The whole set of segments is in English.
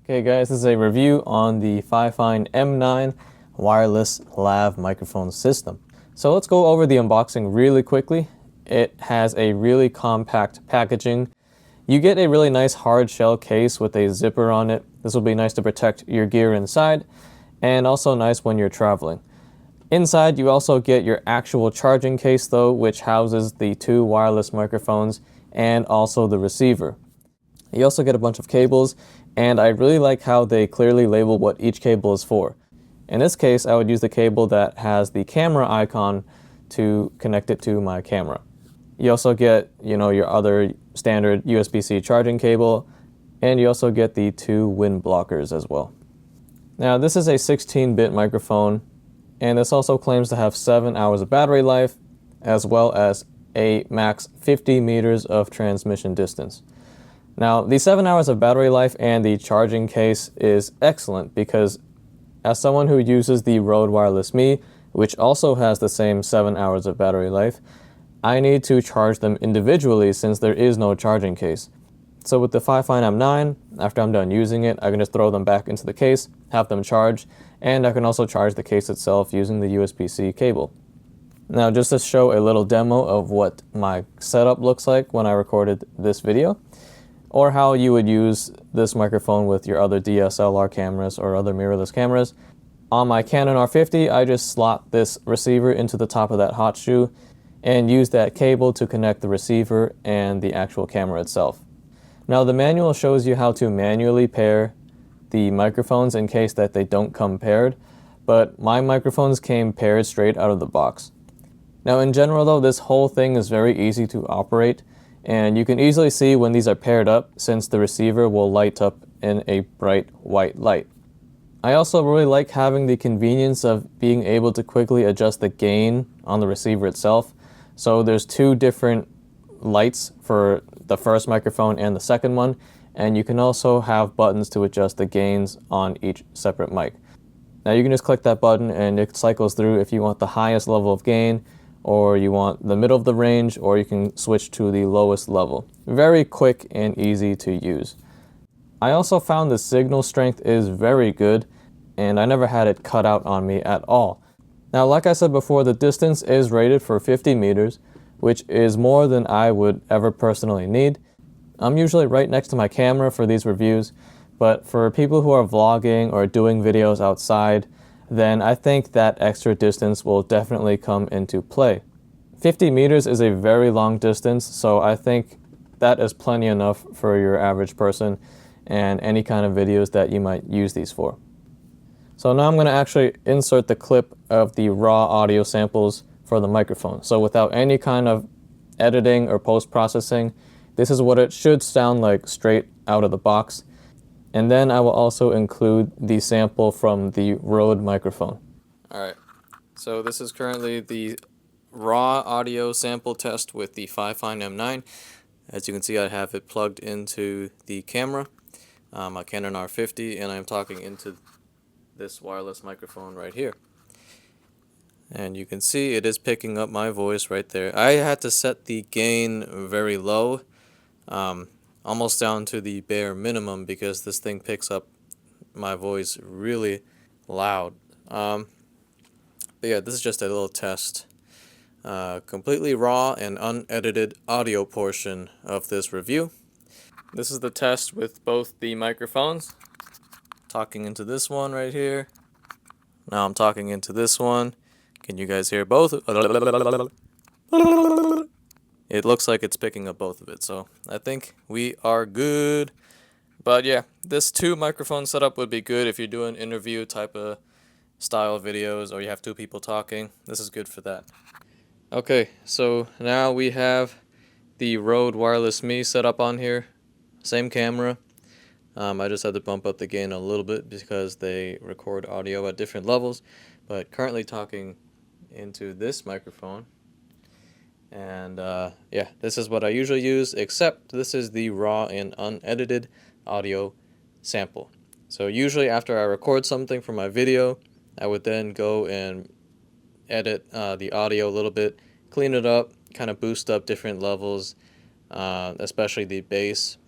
Okay guys, this is a review on the Fifine M9 wireless lav microphone system. So let's go over the unboxing really quickly. It has a really compact packaging. You get a really nice hard shell case with a zipper on it. This will be nice to protect your gear inside, and also nice when you're traveling. Inside you also get your actual charging case though, which houses the two wireless microphones and also the receiver. You also get a bunch of cables, and I really like how they clearly label what each cable is for. In this case, I would use the cable that has the camera icon to connect it to my camera. You also get, your other standard USB-C charging cable, and you also get the two wind blockers as well. Now, this is a 16-bit microphone, and this also claims to have 7 hours of battery life, as well as a max 50 meters of transmission distance. Now, the 7 hours of battery life and the charging case is excellent because as someone who uses the Rode Wireless Me, which also has the same 7 hours of battery life, I need to charge them individually since there is no charging case. So with the Fifine M9, after I'm done using it, I can just throw them back into the case, have them charge, and I can also charge the case itself using the USB-C cable. Now, just to show a little demo of what my setup looks like when I recorded this video, or how you would use this microphone with your other DSLR cameras or other mirrorless cameras. On my Canon R50, I just slot this receiver into the top of that hot shoe and use that cable to connect the receiver and the actual camera itself. Now, the manual shows you how to manually pair the microphones in case that they don't come paired, but my microphones came paired straight out of the box. Now, in general though, this whole thing is very easy to operate, and you can easily see when these are paired up since the receiver will light up in a bright white light. I also really like having the convenience of being able to quickly adjust the gain on the receiver itself. So there's two different lights for the first microphone and the second one, and you can also have buttons to adjust the gains on each separate mic. Now you can just click that button and it cycles through if you want the highest level of gain, or you want the middle of the range, or you can switch to the lowest level. Very quick and easy to use. I also found the signal strength is very good, and I never had it cut out on me at all. Now, like I said before, the distance is rated for 50 meters, which is more than I would ever personally need. I'm usually right next to my camera for these reviews, but for people who are vlogging or doing videos outside, then I think that extra distance will definitely come into play. 50 meters is a very long distance, so I think that is plenty enough for your average person and any kind of videos that you might use these for. So now I'm going to actually insert the clip of the raw audio samples for the microphone. So without any kind of editing or post-processing, this is what it should sound like straight out of the box. And then I will also include the sample from the Rode microphone. Alright, so this is currently the raw audio sample test with the Fifine M9. As you can see, I have it plugged into the camera, my Canon R50, and I'm talking into this wireless microphone right here. And you can see it is picking up my voice right there. I had to set the gain very low, almost down to the bare minimum, because this thing picks up my voice really loud. But yeah, this is just a little test. Completely raw and unedited audio portion of this review. This is the test with both the microphones. Talking into this one right here. Now I'm talking into this one. Can you guys hear both? It looks like it's picking up both of it, so I think we are good. But yeah, this two microphone setup would be good if you're doing interview type of style videos or you have two people talking. This is good for that. Okay, so now we have the Rode Wireless Me set up on here. Same camera. I just had to bump up the gain a little bit because they record audio at different levels. But currently talking into this microphone. And yeah, this is what I usually use, except this is the raw and unedited audio sample. So usually after I record something for my video, I would then go and edit the audio a little bit, clean it up, kind of boost up different levels, especially the bass.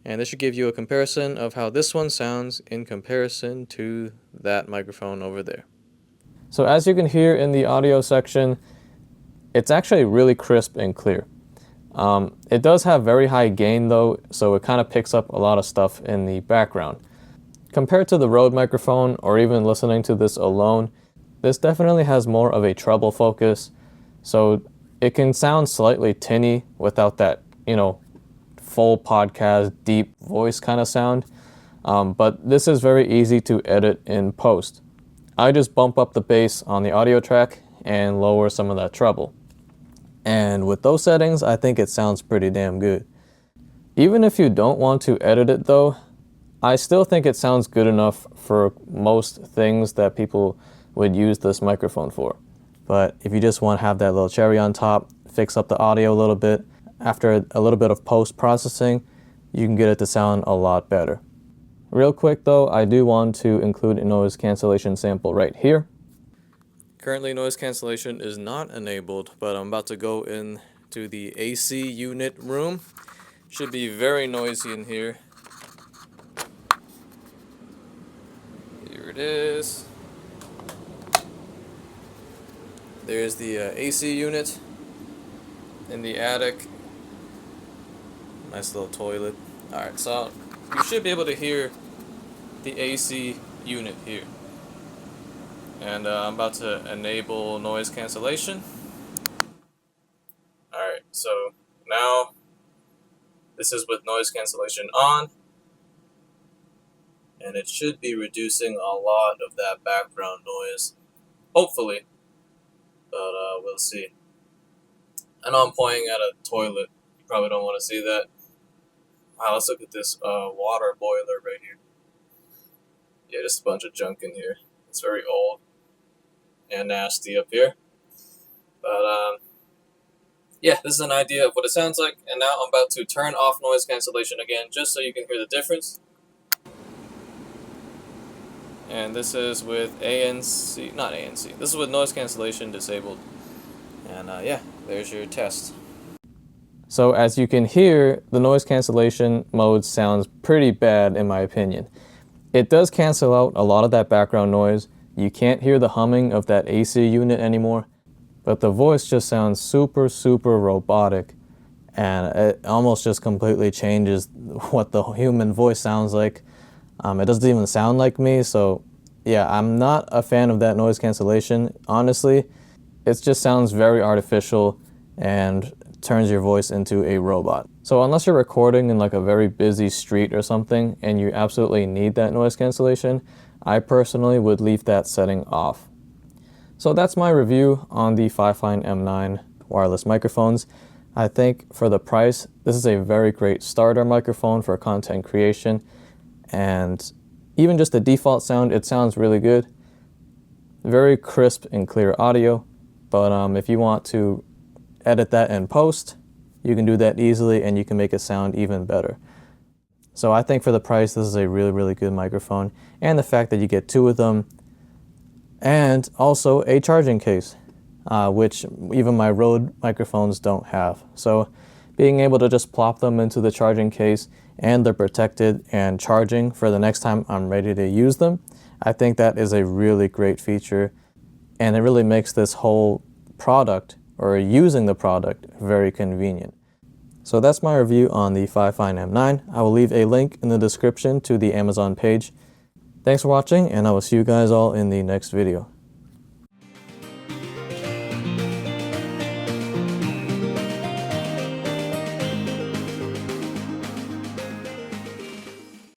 And this should give you a comparison of how this one sounds in comparison to that microphone over there. So as you can hear in the audio section, it's actually really crisp and clear. It does have very high gain though, so it kind of picks up a lot of stuff in the background. Compared to the Rode microphone, or even listening to this alone, this definitely has more of a treble focus, so it can sound slightly tinny without that, full podcast, deep voice kind of sound. But this is very easy to edit in post. I just bump up the bass on the audio track and lower some of that treble. And with those settings, I think it sounds pretty damn good. Even if you don't want to edit it though, I still think it sounds good enough for most things that people would use this microphone for. But if you just want to have that little cherry on top, fix up the audio a little bit, after a little bit of post-processing, you can get it to sound a lot better. Real quick though, I do want to include a noise cancellation sample right here. Currently noise cancellation is not enabled, but I'm about to go into the AC unit room. Should be very noisy in here. Here it is. There's the AC unit in the attic. Nice little toilet. Alright, so you should be able to hear the AC unit here. And I'm about to enable noise cancellation. Alright, so now this is with noise cancellation on. And it should be reducing a lot of that background noise. Hopefully. But we'll see. I know I'm pointing at a toilet. You probably don't want to see that. Wow, let's look at this water boiler right here. Yeah, just a bunch of junk in here. It's very old and nasty up here. But yeah, this is an idea of what it sounds like. And now I'm about to turn off noise cancellation again, just so you can hear the difference. And this is with ANC, not ANC, this is with noise cancellation disabled. And yeah, there's your test. So as you can hear, the noise cancellation mode sounds pretty bad in my opinion. It does cancel out a lot of that background noise. You can't hear the humming of that AC unit anymore, but the voice just sounds super, super robotic. And it almost just completely changes what the human voice sounds like. It doesn't even sound like me, so yeah, I'm not a fan of that noise cancellation, honestly. It just sounds very artificial and turns your voice into a robot. So unless you're recording in like a very busy street or something and you absolutely need that noise cancellation, I personally would leave that setting off. So that's my review on the Fifine M9 wireless microphones. I think for the price, this is a very great starter microphone for content creation. And even just the default sound, it sounds really good. Very crisp and clear audio. But if you want to edit that in post, you can do that easily and you can make it sound even better. So I think for the price, this is a really, really good microphone. And the fact that you get two of them, and also a charging case, which even my Rode microphones don't have. So being able to just plop them into the charging case and they're protected and charging for the next time I'm ready to use them, I think that is a really great feature. And it really makes this whole product, or using the product, very convenient. So that's my review on the Fifine M9. I will leave a link in the description to the Amazon page. Thanks for watching, and I will see you guys all in the next video.